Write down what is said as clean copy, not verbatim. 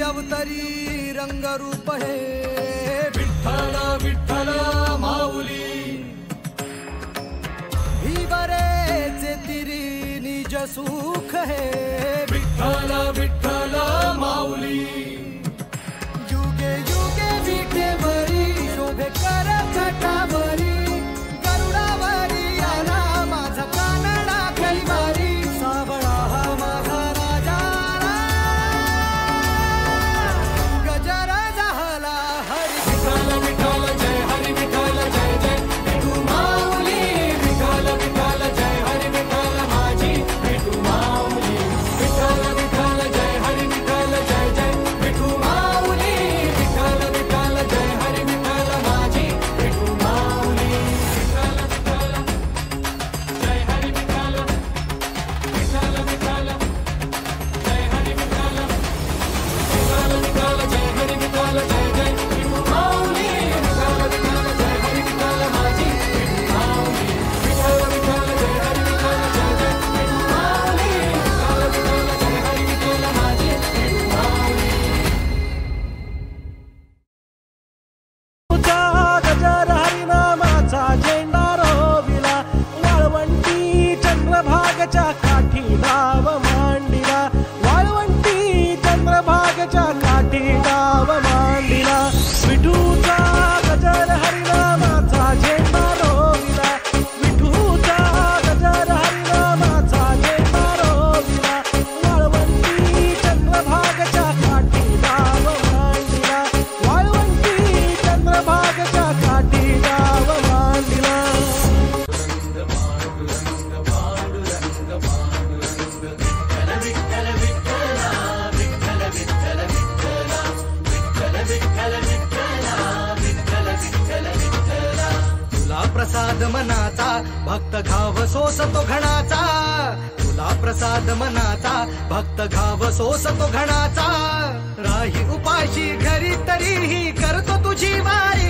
अवतरी रंगरूप हे विठ्ठल विठ्ठल माऊली ही बरेचे तिरी निज सुख हे विठ्ठल विठ्ठल माऊली युगे युगे विठेवरी शोभे कर छटावरी गरुडावरी आला माझा कानडा कैवारी सावळा हा माझा राजा गजर झाला हरी विठ्ठल विठ्ठल जय हरी विठ्ठल जय जय विठू माऊली विठ्ठल विठ्ठल जय हरी विठ्ठल माझी विठू माऊली विठ्ठल विठ्ठल जय हरी विठ्ठल जय जय विठू माऊली विठ्ठल विठ्ठल जय हरी विठ्ठल माझी विठू माऊली विठ्ठल विठ्ठल जय हरी विठ्ठल विठ्ठल विठ्ठल जय हरी विठ्ठल विठ्ठल विठ्ठल जय हरी विठ्ठल जय जय विठू माऊली विठ्ठल विठ्ठल जय हरी विठ्ठल माझी विठू माऊली विठ्ठल विठ्ठल जय हरी विठ्ठल जय जय विठू माऊली विठ्ठल विठ्ठल जय हरी विठ्ठल माझी विठू माऊली तुझा गजर हरिनामाचा झेंडा रोविला वाळवंटी चंद्रभागच्या काठी डाव मांडिला वाळवंटी चंद्रभागच्या काठी डाव मांडिला विठूचा गजर हरिनामाचा झेंडा रोविला विठूचा गजर हरिनामाचा झेंडा रोविला वाळवंटी चंद्रभागच्या काठी डाव मांडिला वाळवंटी चंद्रभागच्या काठी डाव मांडिला तुला प्रसाद मनाचा भक्त घाव सोसतो घणाचा तुला प्रसाद मनाचा भक्त घाव सोसतो घणाचा राही उपाशी घरी तरीही करतो तुझी वारी